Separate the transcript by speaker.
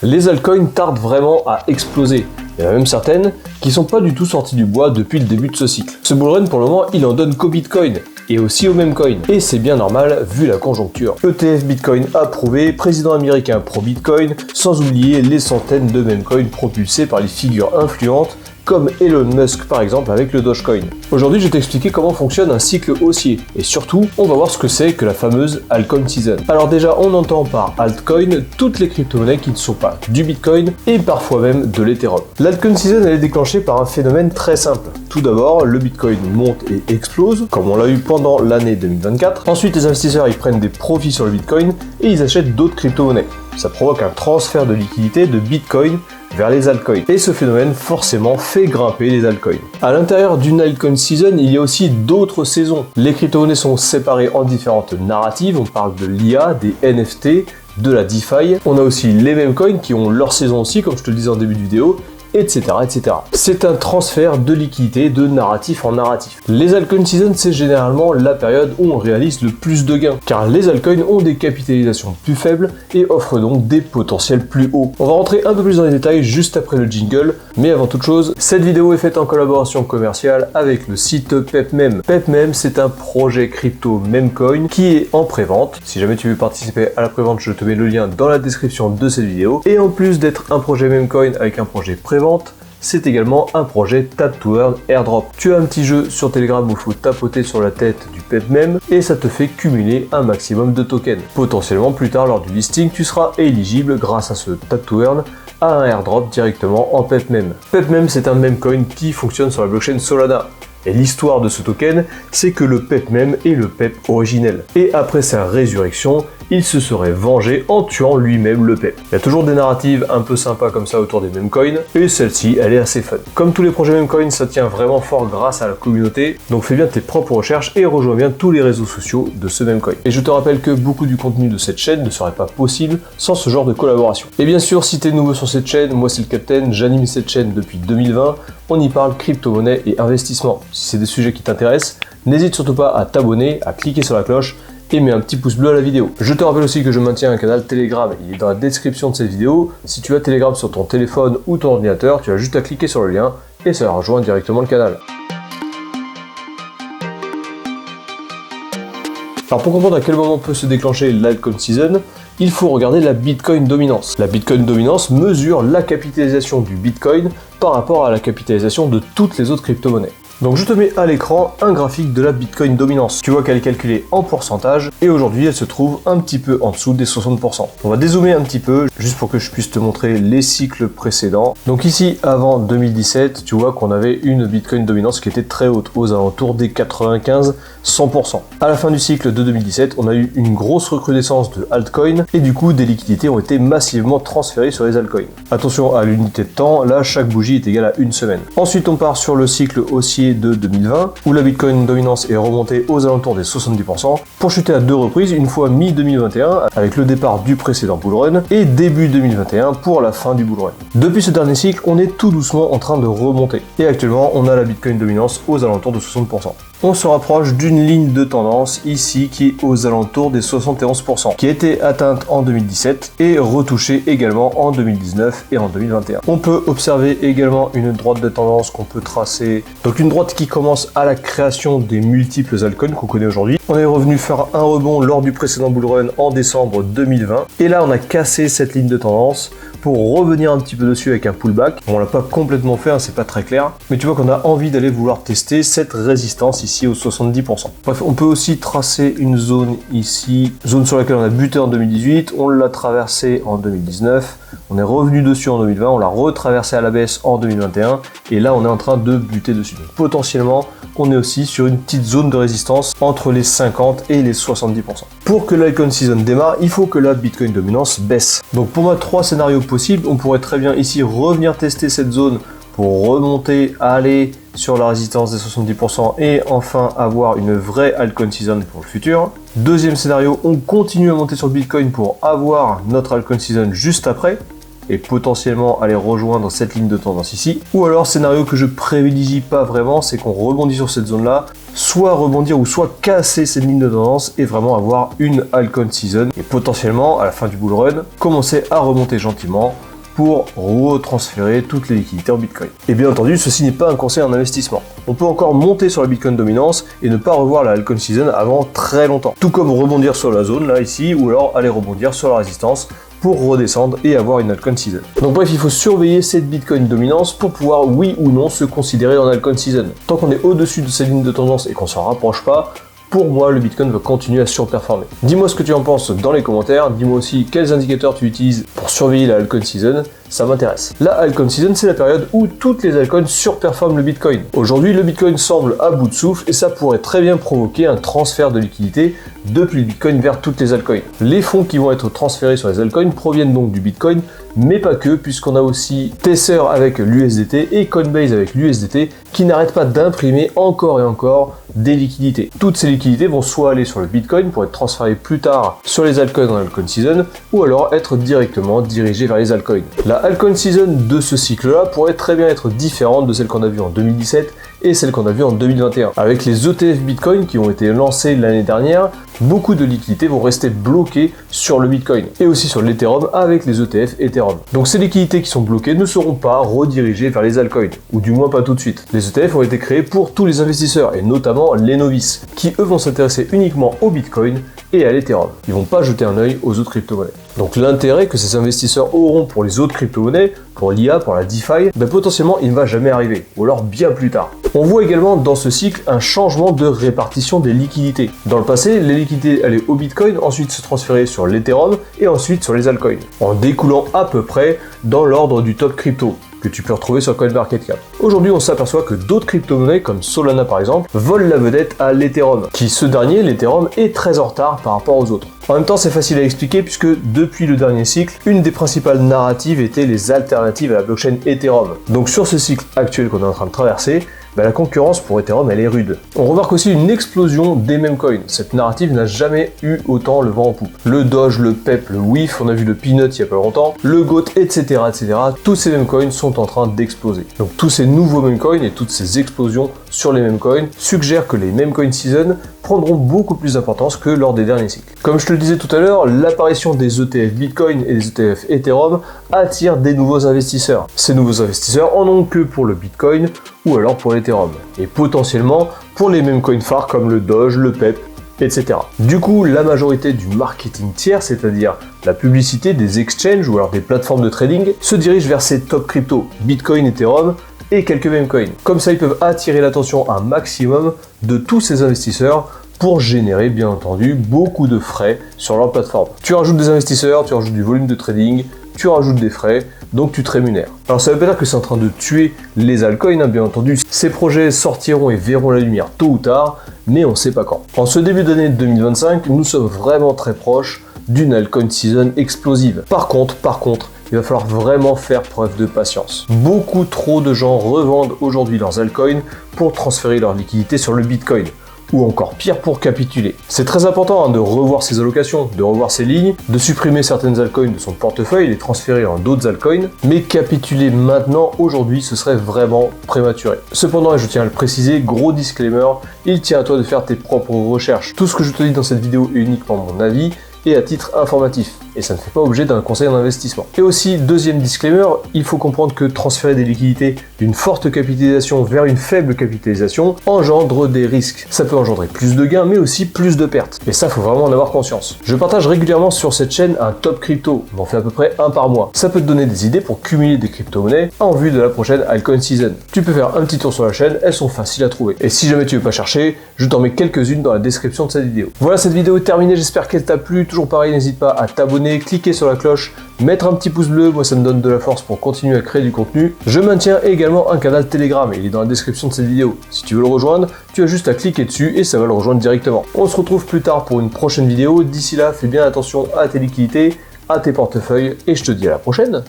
Speaker 1: Les altcoins tardent vraiment à exploser. Il y en a même certaines qui sont pas du tout sorties du bois depuis le début de ce cycle. Ce bullrun pour le moment il en donne qu'au Bitcoin et aussi au meme coin. Et c'est bien normal vu la conjoncture. ETF Bitcoin approuvé, président américain pro-Bitcoin, sans oublier les centaines de meme coins propulsés par les figures influentes comme Elon Musk par exemple avec le Dogecoin. Aujourd'hui je vais t'expliquer comment fonctionne un cycle haussier et surtout on va voir ce que c'est que la fameuse altcoin season. Alors déjà on entend par altcoin toutes les crypto-monnaies qui ne sont pas du Bitcoin et parfois même de l'Ethereum. L'altcoin season elle est déclenchée par un phénomène très simple. Tout d'abord le Bitcoin monte et explose comme on l'a eu pendant l'année 2024. Ensuite les investisseurs ils prennent des profits sur le Bitcoin et ils achètent d'autres crypto-monnaies. Ça provoque un transfert de liquidité de Bitcoin vers les altcoins. Et ce phénomène forcément fait grimper les altcoins. À l'intérieur d'une altcoin season, il y a aussi d'autres saisons. Les crypto-monnaies sont séparées en différentes narratives. On parle de l'IA, des NFT, de la DeFi. On a aussi les meme coins qui ont leur saison aussi, comme je te le disais en début de vidéo, etc. etc. C'est un transfert de liquidité de narratif en narratif. Les altcoin season, c'est généralement la période où on réalise le plus de gains, car les altcoins ont des capitalisations plus faibles et offrent donc des potentiels plus hauts. On va rentrer un peu plus dans les détails juste après le jingle, mais avant toute chose, cette vidéo est faite en collaboration commerciale avec le site PepMem. PepMem, c'est un projet crypto meme coin qui est en prévente. Si jamais tu veux participer à la prévente, je te mets le lien dans la description de cette vidéo. Et en plus d'être un projet meme coin avec un projet prévente, c'est également un projet Tap to Earn Airdrop. Tu as un petit jeu sur Telegram où il faut tapoter sur la tête du PepMem et ça te fait cumuler un maximum de tokens. Potentiellement plus tard lors du listing, tu seras éligible grâce à ce Tap to Earn à un airdrop directement en PepMem. PepMem c'est un meme coin qui fonctionne sur la blockchain Solana. Et l'histoire de ce token, c'est que le PepMem est le Pep originel. Et après sa résurrection, il se serait vengé en tuant lui-même le Pep. Il y a toujours des narratives un peu sympas comme ça autour des meme coins, et celle-ci, elle est assez fun. Comme tous les projets meme coins, ça tient vraiment fort grâce à la communauté, donc fais bien tes propres recherches et rejoins bien tous les réseaux sociaux de ce meme coin. Et je te rappelle que beaucoup du contenu de cette chaîne ne serait pas possible sans ce genre de collaboration. Et bien sûr, si tu es nouveau sur cette chaîne, moi c'est le Captain, j'anime cette chaîne depuis 2020, on y parle crypto-monnaie et investissement. Si c'est des sujets qui t'intéressent, n'hésite surtout pas à t'abonner, à cliquer sur la cloche et mets un petit pouce bleu à la vidéo. Je te rappelle aussi que je maintiens un canal Telegram, il est dans la description de cette vidéo. Si tu as Telegram sur ton téléphone ou ton ordinateur, tu as juste à cliquer sur le lien et ça rejoint directement le canal. Alors pour comprendre à quel moment peut se déclencher l'altcoin season, il faut regarder la Bitcoin dominance. La Bitcoin dominance mesure la capitalisation du Bitcoin par rapport à la capitalisation de toutes les autres crypto-monnaies. Donc je te mets à l'écran un graphique de la Bitcoin dominance. Tu vois qu'elle est calculée en pourcentage et aujourd'hui elle se trouve un petit peu en dessous des 60%. On va dézoomer un petit peu juste pour que je puisse te montrer les cycles précédents. Donc ici avant 2017, tu vois qu'on avait une Bitcoin dominance qui était très haute, aux alentours des 95-100%. À la fin du cycle de 2017, on a eu une grosse recrudescence de altcoins et du coup des liquidités ont été massivement transférées sur les altcoins. Attention à l'unité de temps, là chaque bougie est égale à une semaine. Ensuite on part sur le cycle haussier de 2020 où la Bitcoin dominance est remontée aux alentours des 70% pour chuter à deux reprises, une fois mi-2021 avec le départ du précédent bullrun et début 2021 pour la fin du bullrun. Depuis ce dernier cycle, on est tout doucement en train de remonter et actuellement on a la Bitcoin dominance aux alentours de 60%. On se rapproche d'une ligne de tendance ici qui est aux alentours des 71%, qui a été atteinte en 2017 et retouchée également en 2019 et en 2021. On peut observer également une droite de tendance qu'on peut tracer, donc une droite qui commence à la création des multiples altcoins qu'on connaît aujourd'hui. On est revenu faire un rebond lors du précédent bullrun en décembre 2020 et là on a cassé cette ligne de tendance pour revenir un petit peu dessus avec un pullback. Bon, on l'a pas complètement fait, hein, c'est pas très clair, mais tu vois qu'on a envie d'aller vouloir tester cette résistance ici aux 70%. Bref, on peut aussi tracer une zone ici, zone sur laquelle on a buté en 2018, on l'a traversé en 2019, on est revenu dessus en 2020, on l'a retraversé à la baisse en 2021, et là on est en train de buter dessus. Donc potentiellement, on est aussi sur une petite zone de résistance entre les 50 et les 70%. Pour que l'altcoin season démarre, il faut que la Bitcoin dominance baisse. Donc pour moi, trois scénarios possibles. On pourrait très bien ici revenir tester cette zone pour remonter, aller sur la résistance des 70% et enfin avoir une vraie altcoin season pour le futur. Deuxième scénario, on continue à monter sur le Bitcoin pour avoir notre altcoin season juste après et potentiellement aller rejoindre cette ligne de tendance ici. Ou alors, scénario que je privilégie pas vraiment, c'est qu'on rebondit sur cette zone-là, soit rebondir ou soit casser cette ligne de tendance et vraiment avoir une altcoin season et potentiellement, à la fin du bull run, commencer à remonter gentiment pour retransférer toutes les liquidités en Bitcoin. Et bien entendu, ceci n'est pas un conseil en investissement. On peut encore monter sur la Bitcoin dominance et ne pas revoir la altcoin season avant très longtemps. Tout comme rebondir sur la zone, là, ici, ou alors aller rebondir sur la résistance pour redescendre et avoir une altcoin season. Donc bref, il faut surveiller cette Bitcoin dominance pour pouvoir, oui ou non, se considérer en altcoin season. Tant qu'on est au-dessus de cette ligne de tendance et qu'on s'en rapproche pas, pour moi, le Bitcoin va continuer à surperformer. Dis-moi ce que tu en penses dans les commentaires, dis-moi aussi quels indicateurs tu utilises pour surveiller la altcoin season, ça m'intéresse. La altcoin season, c'est la période où toutes les altcoins surperforment le Bitcoin. Aujourd'hui, le Bitcoin semble à bout de souffle et ça pourrait très bien provoquer un transfert de liquidité depuis le Bitcoin vers toutes les altcoins. Les fonds qui vont être transférés sur les altcoins proviennent donc du Bitcoin, mais pas que, puisqu'on a aussi Tether avec l'USDT et Coinbase avec l'USDT qui n'arrêtent pas d'imprimer encore et encore des liquidités. Toutes ces liquidités vont soit aller sur le Bitcoin pour être transférées plus tard sur les altcoins en altcoin season, ou alors être directement dirigées vers les altcoins. La altcoin season de ce cycle-là pourrait très bien être différente de celle qu'on a vue en 2017 et celle qu'on a vue en 2021. Avec les ETF Bitcoin qui ont été lancés l'année dernière, beaucoup de liquidités vont rester bloquées sur le Bitcoin et aussi sur l'Ethereum avec les ETF Ethereum. Donc ces liquidités qui sont bloquées ne seront pas redirigées vers les altcoins, ou du moins pas tout de suite. Les ETF ont été créés pour tous les investisseurs et notamment les novices, qui eux vont s'intéresser uniquement au Bitcoin et à l'Ethereum. Ils vont pas jeter un œil aux autres crypto-monnaies. Donc l'intérêt que ces investisseurs auront pour les autres crypto-monnaies, pour l'IA, pour la DeFi, potentiellement il ne va jamais arriver, ou alors bien plus tard. On voit également dans ce cycle un changement de répartition des liquidités. Dans le passé, les liquidités allaient au Bitcoin, ensuite se transféraient sur l'Ethereum et ensuite sur les altcoins, en découlant à peu près dans l'ordre du top crypto que tu peux retrouver sur CoinMarketCap. Aujourd'hui, on s'aperçoit que d'autres crypto-monnaies, comme Solana par exemple, volent la vedette à l'Ethereum, qui ce dernier, l'Ethereum, est très en retard par rapport aux autres. En même temps, c'est facile à expliquer puisque depuis le dernier cycle, une des principales narratives était les alternatives à la blockchain Ethereum. Donc sur ce cycle actuel qu'on est en train de traverser, la concurrence pour Ethereum elle est rude. On remarque aussi une explosion des meme coins. Cette narrative n'a jamais eu autant le vent en poupe. Le Doge, le PEP, le WIF, on a vu le Peanut il y a pas longtemps, le GOAT, etc. Tous ces meme coins sont en train d'exploser. Donc tous ces nouveaux meme coins et toutes ces explosions sur les meme coins suggèrent que les meme coin season prendront beaucoup plus d'importance que lors des derniers cycles. Comme je te le disais tout à l'heure, l'apparition des ETF Bitcoin et des ETF Ethereum attire des nouveaux investisseurs. Ces nouveaux investisseurs en ont que pour le Bitcoin ou alors pour l'Ethereum, et potentiellement pour les mêmes coins phares comme le Doge, le PEP, etc. Du coup, la majorité du marketing tiers, c'est-à-dire la publicité des exchanges ou alors des plateformes de trading, se dirige vers ces top crypto, Bitcoin, Ethereum, et quelques meme coins. Comme ça, ils peuvent attirer l'attention un maximum de tous ces investisseurs pour générer, bien entendu, beaucoup de frais sur leur plateforme. Tu rajoutes des investisseurs, tu rajoutes du volume de trading, tu rajoutes des frais, donc tu te rémunères. Alors ça veut pas dire que c'est en train de tuer les altcoins, bien entendu. Ces projets sortiront et verront la lumière tôt ou tard, mais on sait pas quand. En ce début d'année 2025, nous sommes vraiment très proches d'une altcoin season explosive. Par contre, il va falloir vraiment faire preuve de patience. Beaucoup trop de gens revendent aujourd'hui leurs altcoins pour transférer leur liquidité sur le Bitcoin, ou encore pire pour capituler. C'est très important de revoir ses allocations, de revoir ses lignes, de supprimer certaines altcoins de son portefeuille et les transférer en d'autres altcoins, mais capituler maintenant, aujourd'hui, ce serait vraiment prématuré. Cependant, et je tiens à le préciser, gros disclaimer, il tient à toi de faire tes propres recherches. Tout ce que je te dis dans cette vidéo est uniquement mon avis et à titre informatif, et ça ne fait pas objet d'un conseil en investissement. Et aussi, deuxième disclaimer, il faut comprendre que transférer des liquidités d'une forte capitalisation vers une faible capitalisation engendre des risques. Ça peut engendrer plus de gains, mais aussi plus de pertes. Et ça, faut vraiment en avoir conscience. Je partage régulièrement sur cette chaîne un top crypto, on en fait à peu près un par mois. Ça peut te donner des idées pour cumuler des crypto-monnaies en vue de la prochaine altcoin season. Tu peux faire un petit tour sur la chaîne, elles sont faciles à trouver. Et si jamais tu veux pas chercher, je t'en mets quelques-unes dans la description de cette vidéo. Voilà, cette vidéo est terminée, j'espère qu'elle t'a plu. Toujours pareil, n'hésite pas à t'abonner, cliquer sur la cloche, mettre un petit pouce bleu, moi ça me donne de la force pour continuer à créer du contenu. Je maintiens également un canal Telegram, il est dans la description de cette vidéo. Si tu veux le rejoindre, tu as juste à cliquer dessus et ça va le rejoindre directement. On se retrouve plus tard pour une prochaine vidéo. D'ici là, fais bien attention à tes liquidités, à tes portefeuilles et je te dis à la prochaine.